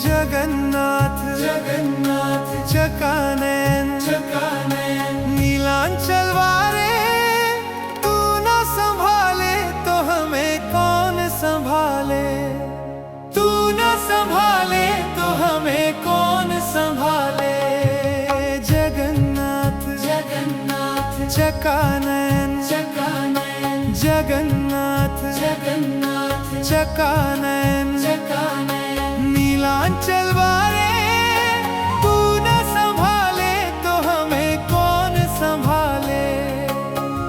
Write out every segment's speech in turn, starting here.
जगन्नाथ जगन्नाथ चकानयन चकानयन नीलांचल वारे, तू न संभाले तो हमें कौन संभाले, तू न संभाले तो हमें कौन संभाले। जगन्नाथ जगन्नाथ चकानयन चकानयन जगन्नाथ जगन्नाथ चकानयन चकानयन नीलांचल वारे, तू न संभाले तो हमें कौन संभाले,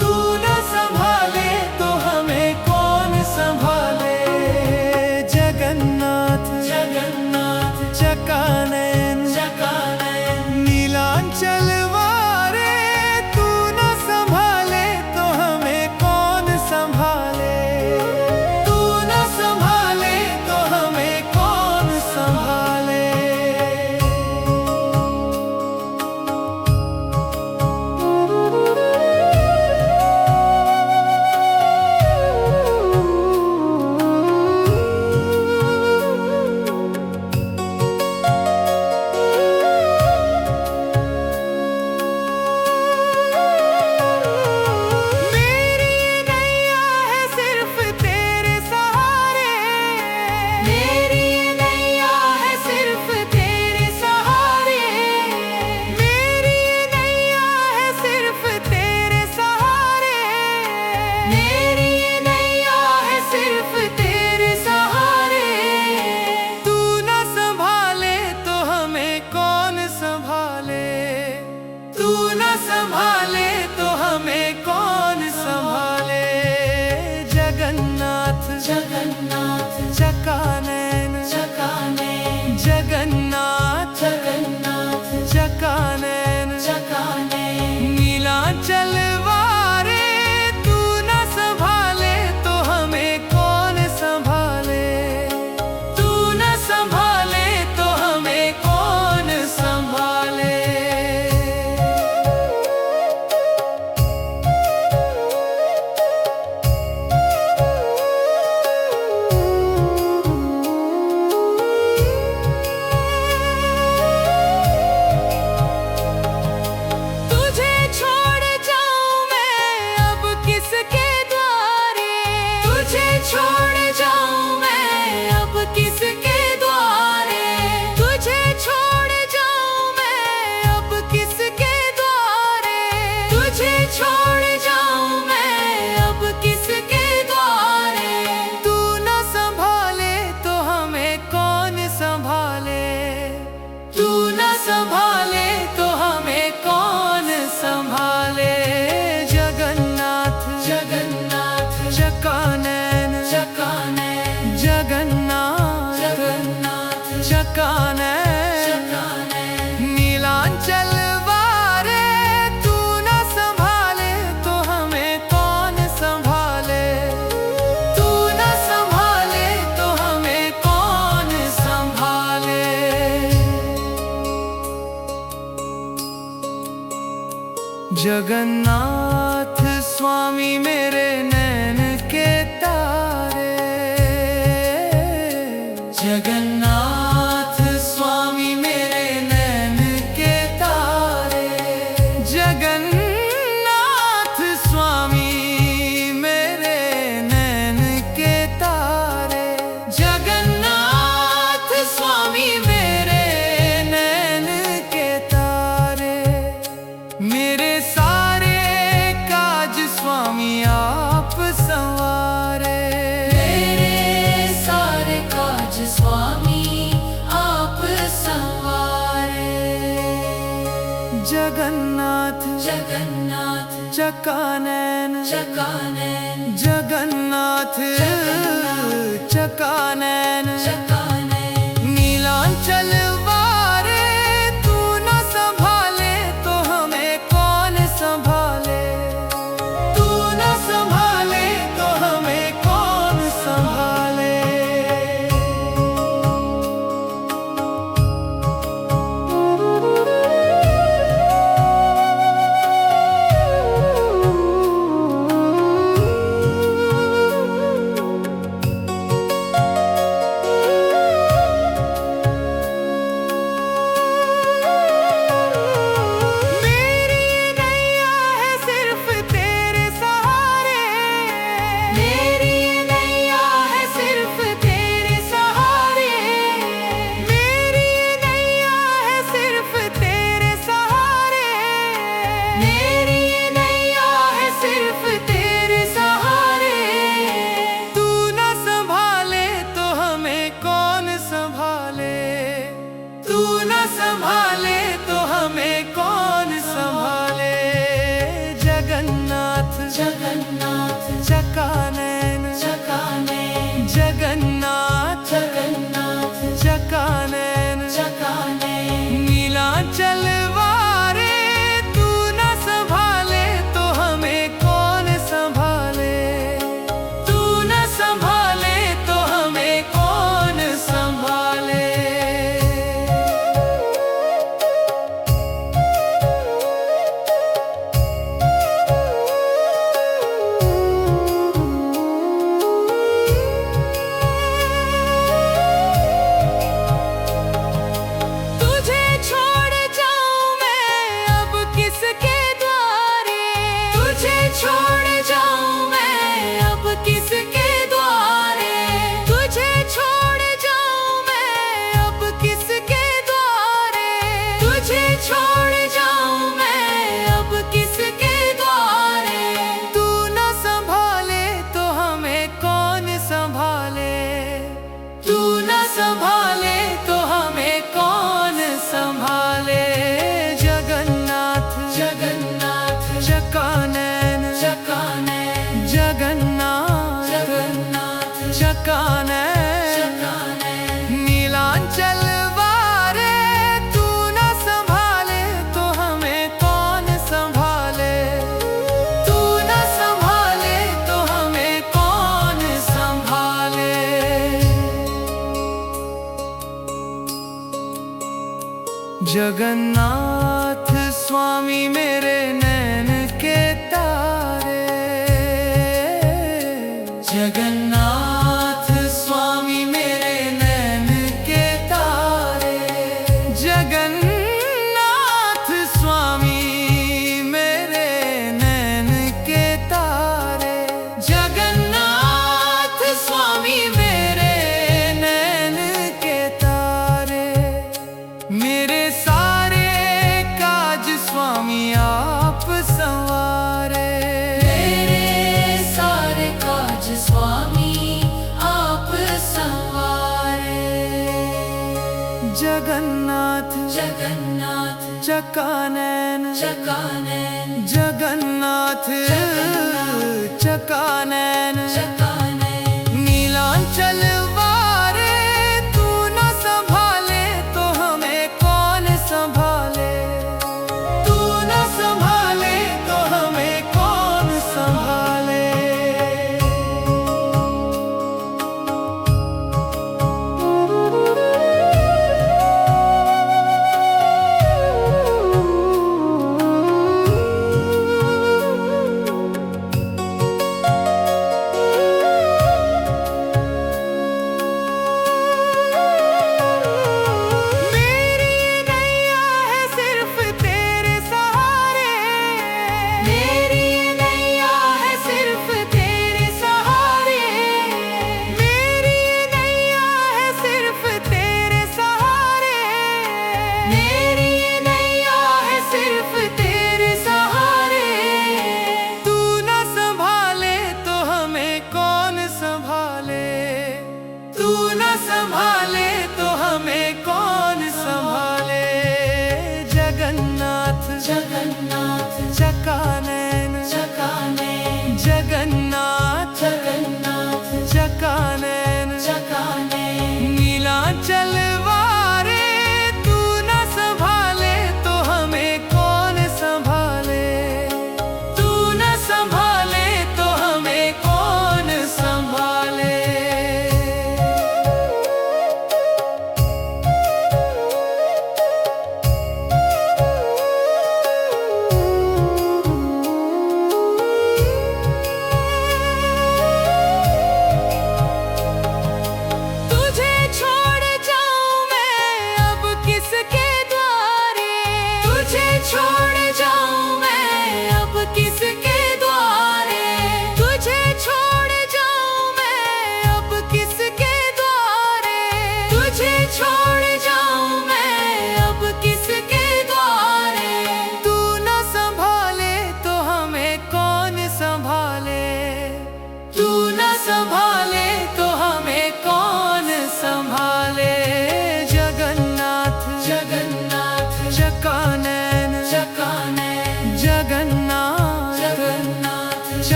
तू न संभाले तो हमें कौन संभाले। जगन्नाथ जगन्नाथ चकानयन चकानयन नीलांचल वारे, तू न संभाले तो हमें कौन संभाले, तू न संभाले तो हमें कौन संभाले। संभाले तो हमें कौन संभाले। जगन्नाथ जगन्नाथ चकानयन चकानयन जगन्नाथ जगन्नाथ चकानयन चकानयन नीलांचल वारे, तू न संभाले तो हमें कौन संभाले, तू न संभाले तो हमें कौन संभाले। छोड़ जाऊं मैं अब किसके द्वारे, तुझे छोड़ जाऊं मैं अब किसके द्वारे, तुझे छोड़ जाऊं मैं अब किसके द्वारे। तू न संभाले तो हमें कौन संभाले, तू न संभाले तो हमें कौन संभाले। जगन्नाथ जगन्नाथ चकानयन चकानयन जगन्नाथ जगन्नाथ चकानयन नीलांचल वारे, तू न संभाले तो हमें कौन संभाले, तू न संभाले तो हमें कौन संभाले। जगन्नाथ स्वामी मेरे नैन के तारे, जगन्नाथ स्वामी मेरे नैन के तारे, जगन्नाथ स्वामी मेरे नैन के तारे, जगन्नाथ स्वामी मेरे नैन के तारे। मेरे सारे काज स्वामी आप संवारे, मेरे सारे काज स्वामी आप संवारे। जगन्नाथ जगन्नाथ चकानयन चकानयन जगन्नाथ चकानयन चकानयन नीलांचल वारे, तू न संभाले तो हमें कौन संभाले, तू न संभाले तो हमें कौन संभाले। चकानैन नीलांचल वारे, तू न संभाले तो हमें कौन संभाले, तू न संभाले तो हमें कौन संभाले। तुझे छोड़ जाऊं मैं अब किसके द्वारे, तुझे छोड़ जाऊं मैं अब किसके द्वारे, तुझे छोड़ जाऊं मैं अब किसके द्वारे, तुझे छोड़ जाऊं मैं अब किसके द्वारे। तू न संभाले तो हमें कौन संभाले, तू न संभाले तो हमें कौन संभाले। जगन्नाथ चकानैन जगन्नाथ चकानैन नीलांचल वारे, तू न संभाले तो हमें कौन संभाले, तू न संभाले तो हमें कौन संभाले। जगन्नाथ स्वामी मेरे नैन के तारे, जगन्नाथ स्वामी मेरे नैन के तारे, जगन्नाथ स्वामी मेरे नैन के तारे, जगन्नाथ स्वामी मेरे नैन के तारे। मेरे सारे काज स्वामी आप संवारे, मेरे सारे काज स्वामी आप संवारे। जगन्नाथ चकानैन जगन्नाथ चकानैन नीलांचल वारे, तू न संभाले तो हमें कौन संभाले, तू न संभाले तो हमें कौन संभाले।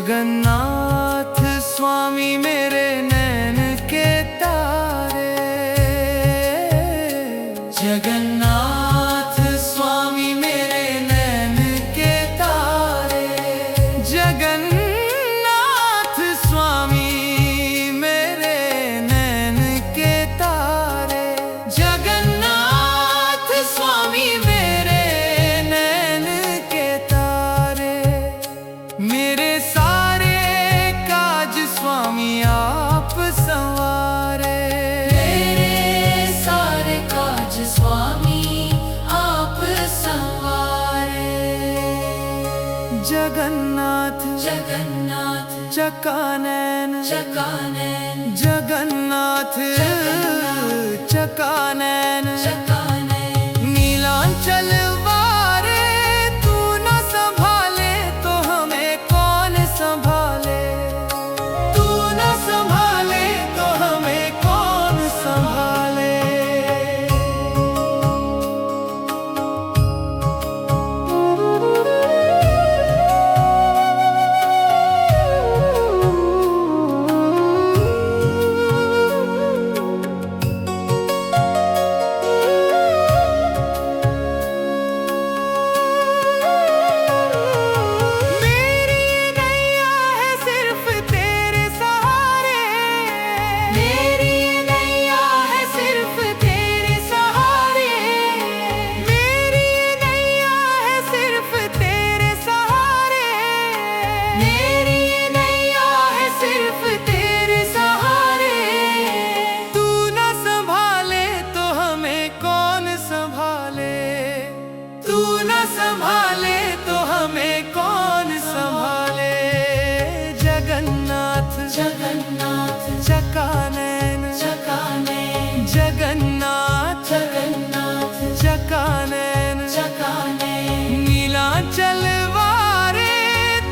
जगन्नाथ स्वामी मेरे नैन के तारे। जगन्नाथ स्वामी मेरे नैन के तारे। जगन्नाथ स्वामी मेरे नैन के तारे। जगन्नाथ स्वामी मेरे नैन के तारे। मेरे सारे काज स्वामी आप संवारे। मेरे सारे काज स्वामी आप संवारे। जगन्नाथ जगन्नाथ चकानैन। चकानैन जगन्नाथ चकानैन। चकानैन नीलांचल वारे तू न संभाले तो हमें कौन संभाले। तू न संभाले तो हमें कौन संभाले। मेरी नैया है सिर्फ तेरे सहारे। मेरी नैया है सिर्फ तेरे सहारे। मेरी नैया है सिर्फ तेरे सहारे। मेरी नैया है सिर्फ तेरे सहारे। तू न संभाले तो हमें कौन संभाले। तू न संभाले तो हमें कौन संभाले। जगन्नाथ जगन्नाथ चकानैन। चकानैन जगन्नाथ जगन्नाथ चकानैन। चकानैन नीलांचल वारे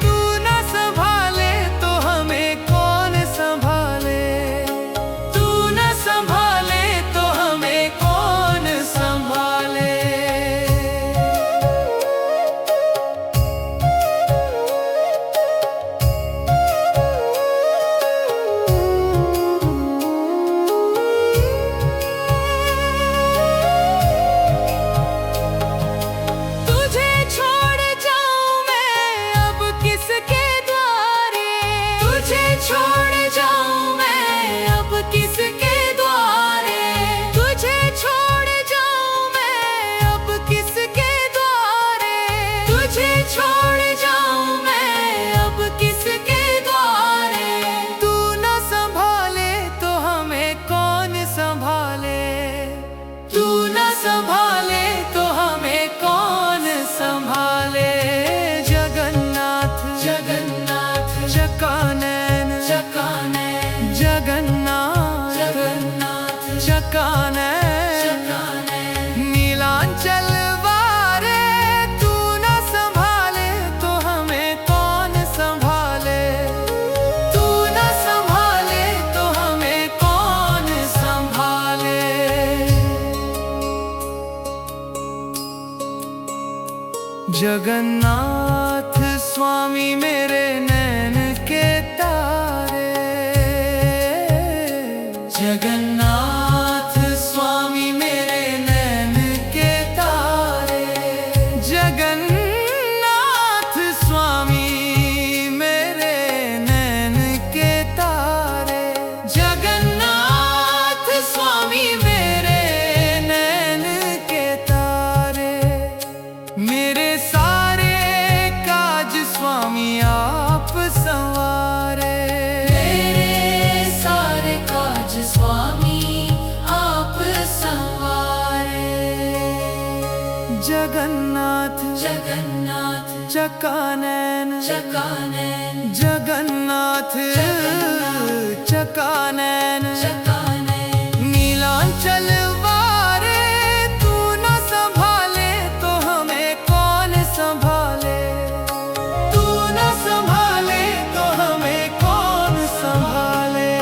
तू न संभाले तो हमें कौन संभाले। तू न संभाले तो हमें कौन संभाले। तुझे छोड़ जाऊं मैं अब किसके द्वारे। तुझे छोड़ जाऊं मैं अब किसके द्वारे। तुझे छोड़ जाऊं मैं अब किसके द्वारे। तुझे छोड़ जाऊं मैं अब किसके द्वारे। तू न संभाले तो हमें कौन संभाले। तू न संभाले तो हमें कौन संभाले। जगन्नाथ जगन्नाथ चकानैन। चकानैन जगन्नाथ जगन्नाथ चकानैन। चकानैन नीलांचल वारे तू न संभाले तो हमें कौन संभाले। तू न संभाले तो हमें कौन संभाले। जगन्नाथ स्वामी मेरे नैन के तारे। जगन्नाथ स्वामी मेरे नैन के तारे। जगन्नाथ स्वामी मेरे नैन के तारे। जगन्नाथ स्वामी मेरे नैन के तारे। मेरे सारे काज स्वामी आप संवारे। मेरे सारे काज स्वामी आप संवारे। जगन्नाथ जगन्नाथ चकानैन। चकानैन जगन्नाथ चकानैन। चकानैन नीलांचल वारे तू न संभाले तो हमें कौन संभाले। तू न संभाले तो हमें कौन संभाले।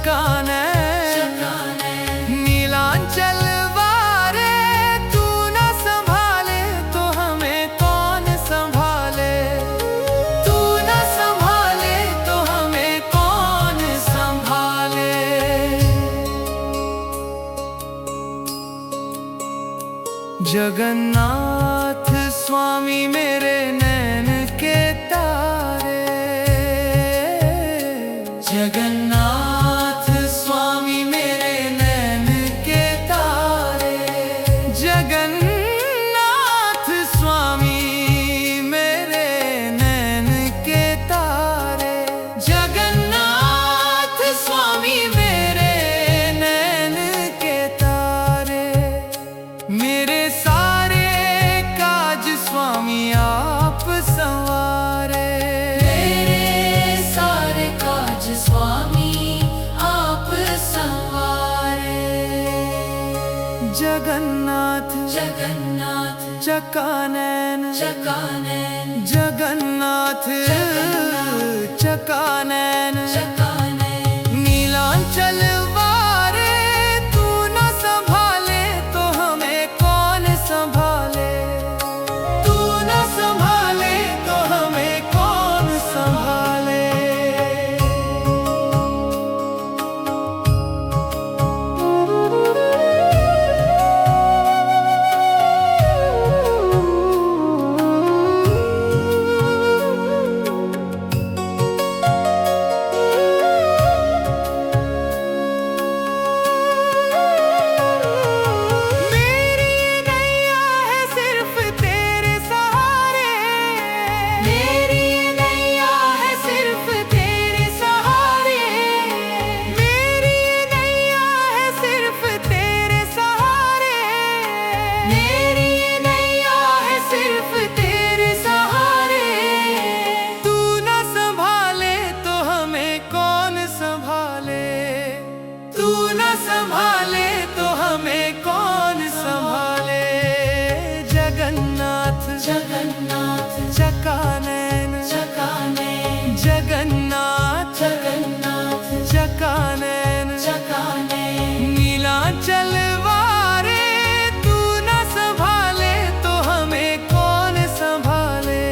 चकानैन नीलांचल वारे, तू न संभाले तो हमें कौन संभाले, तू न संभाले तो हमें कौन संभाले। जगन्नाथ स्वामी मेरे नैन के तारे, जगन्नाथ स्वामी मेरे नैन के तारे, जगन्नाथ स्वामी मेरे नैन के तारे, जगन्नाथ स्वामी मेरे नैन के तारे। मेरे सारे काज स्वामी आप संवारे, मेरे सारे काज स्वामी आप संवारे। जगन्नाथ जगन्नाथ चकानैन चकानैन जगन्नाथ चकानैन चकानैन नीलांचल वारे, तू न संभाले तो हमें कौन संभाले, तू न संभाले तो हमें कौन संभाले। मेरी नैया है सिर्फ तेरे सहारे, मेरी नैया है सिर्फ तेरे सहारे, मेरी नैया है सिर्फ तेरे सहारे, मेरी नैया है सिर्फ तेरे सहारे। तू न संभाले तो हमें कौन संभाले, तू न संभाले तो हमें कौन संभाले। जगन्नाथ जगन्नाथ चकानैन चकानैन जगन्नाथ जगन्नाथ चकानैन चकानैन नीलांचल वारे, तू न संभाले तो हमें कौन संभाले,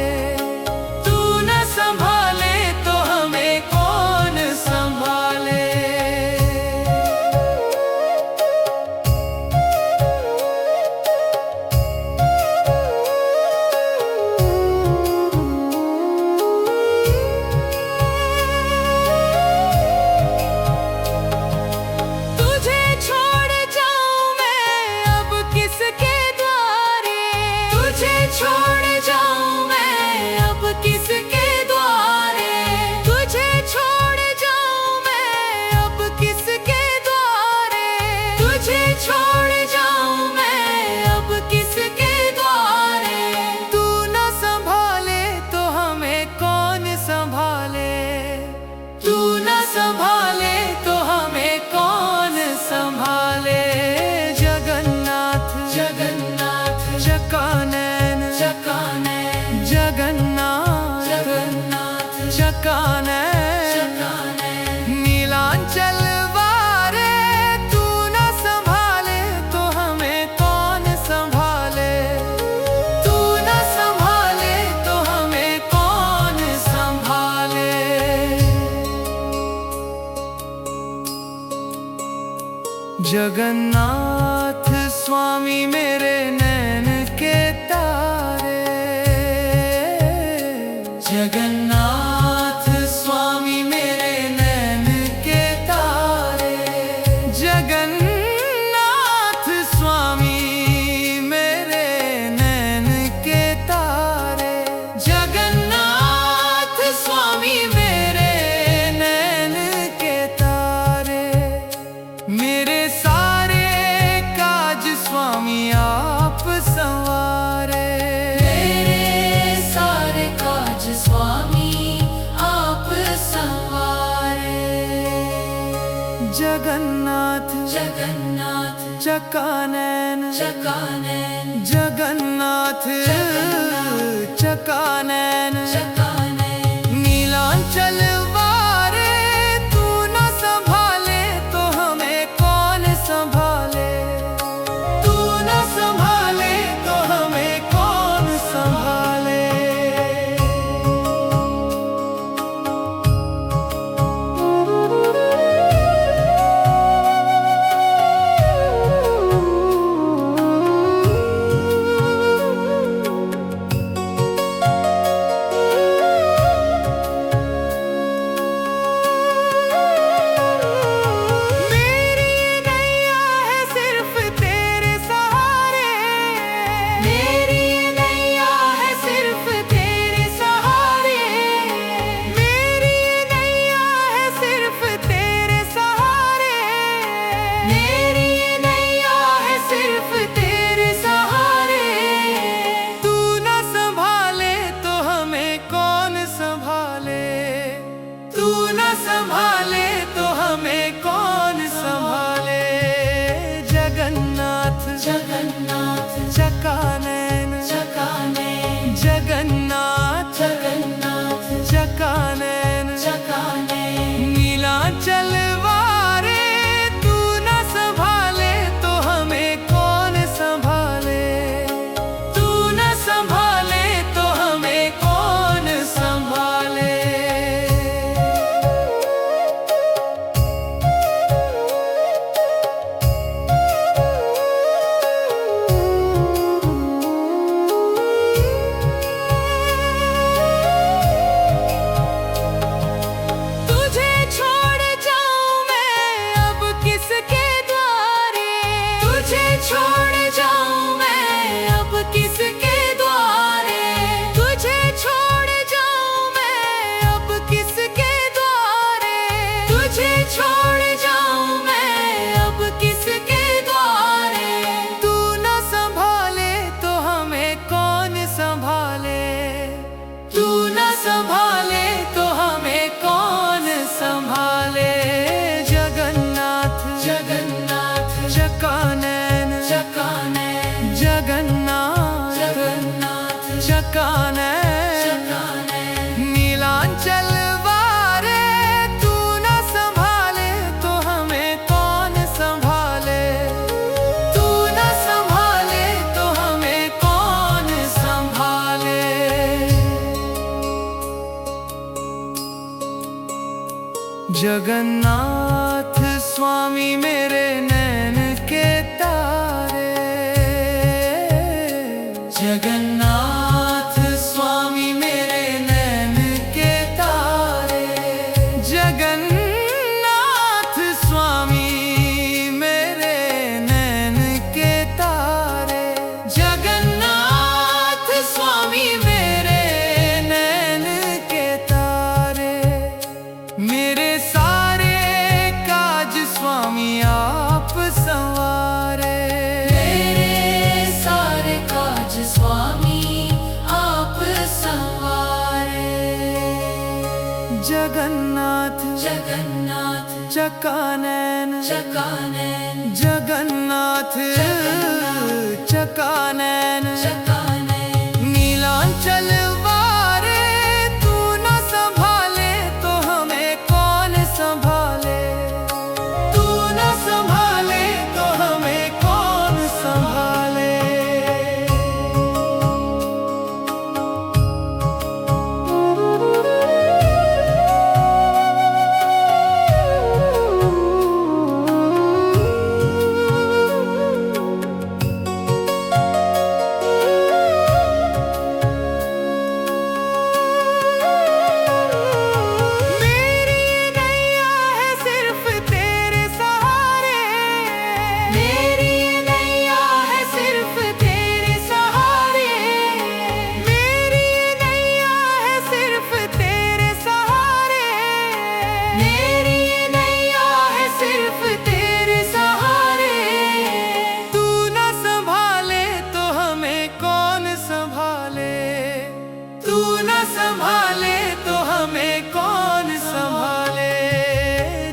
तू न संभाले तो हमें कौन संभाले। तुझे छोड़ जाऊं मैं अब किसके द्वारे, तुझे छोड़ जाऊं मैं अब किसके द्वारे, तुझे छोड़ जाऊं मैं अब किसके द्वारे, तुझे छोड़ जाऊं मैं अब किसके द्वारे। तू न संभाले तो हमें कौन संभाले, तू न संभाले तो हमें कौन संभाले। जगन्नाथ जगन्नाथ चकानैन चकानैन जगन्नाथ जगन्नाथ चकानैन चकानैन नीलांचल वारे, तू न संभाले तो हमें कौन संभाले, तू न संभाले तो हमें कौन संभाले। जगन्नाथ स्वामी मेरे नैन के तारे, जगन्नाथ स्वामी मेरे नैन के तारे, जगन्नाथ स्वामी मेरे नैन के तारे, जगन्नाथ स्वामी मेरे नैन के तारे। मेरे सारे काज स्वामी आप संवारे, मेरे सारे काज स्वामी आप संवारे। जगन्नाथ जगन्नाथ चकानैन चकानैन जगन्नाथ चकानैन चकानैन नीलांचल वारे, तू न संभाले छोड़ जाऊं मैं अब किसके द्वारे। तू न संभाले तो हमें कौन संभाले, तू न संभाले तो हमें कौन संभाले। जगन्नाथ जगन्नाथ चकानैन चकानैन जगन्नाथ जगन्नाथ चकानैन चकानैन नीलांचल वारे। तू न संभाले तो हमें कौन संभाले, तू न संभाले तो हमें कौन संभाले। जगन्नाथ स्वामी मेरे नैन के तारे। जगन्नाथ स्वामी मेरे नैन के तारे। जगन्नाथ स्वामी मेरे नैन के तारे। जगन्नाथ स्वामी मेरे नैन के तारे मेरे सारे काज स्वामी आप संवारे। मेरे सारे काज स्वामी आप संवारे। जगन्नाथ जगन्नाथ चकानैन चकानैन जगन्नाथ चकानैन चकानैन नीलांचल वारे। तू न संभाले तो हमें कौन संभाले, तू न संभाले तो हमें कौन संभाले। मेरी नैया है सिर्फ तेरे सहारे। मेरी नैया है सिर्फ तेरे सहारे। मेरी नैया है सिर्फ तेरे सहारे। मेरी नैया है सिर्फ तेरे सहारे। तू न संभाले तो हमें कौन संभाले, तू न संभाले तो हमें कौन संभाले।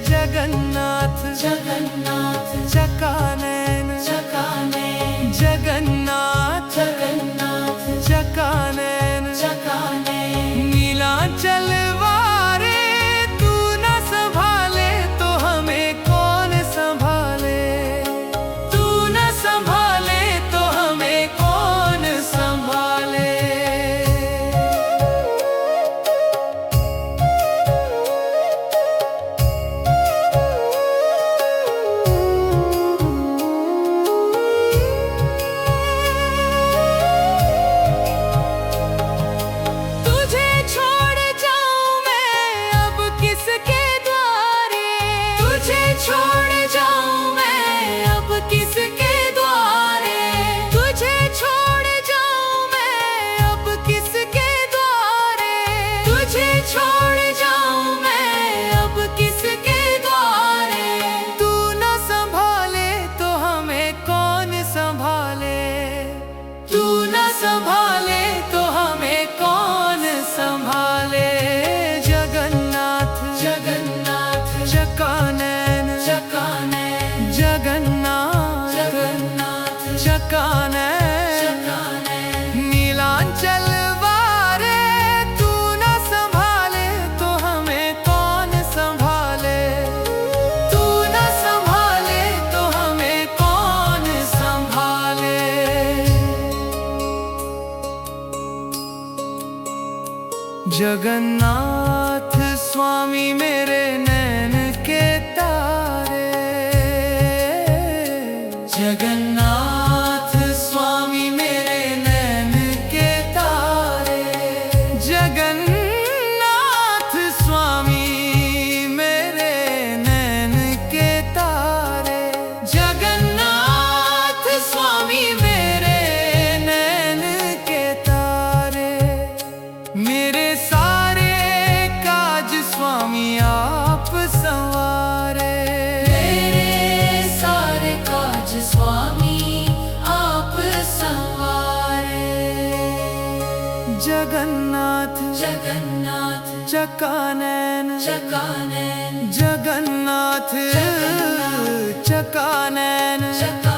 जगन्नाथ जगन्नाथ चकानैन चकानैन जगन्नाथ जगन्नाथ चकानैन चकानैन नीलांचल वारे। तू न संभाले तो हमें कौन संभाले, तू न संभाले तो हमें कौन संभाले। तुझे छोड़ जाऊं मैं अब किसके द्वारे। तुझे छोड़ जाऊं मैं अब किसके द्वारे। तुझे छोड़ जाऊं मैं अब किसके द्वारे। तुझे छोड़ जाऊं मैं अब किसके द्वारे। तू न संभाले तो हमें कौन संभाले, तू न संभाले तो हमें कौन संभाले। जगन्नाथ जगन्नाथ चकानैन चकानैन जगन्नाथ जगन्नाथ चकानैन चकानैन नीलांचल वारे। तू न संभाले तो हमें कौन संभाले, तू न संभाले तो हमें कौन संभाले। जगन्नाथ स्वामी मेरे नैन के तारे। जगन्नाथ स्वामी मेरे नैन के तारे। जगन्नाथ स्वामी मेरे नैन के तारे। जगन्नाथ स्वामी मेरे नैन के तारे मेरे सारे चकानैन चकानैन जगन्नाथ जगन्नाथ चकानैन चकानैन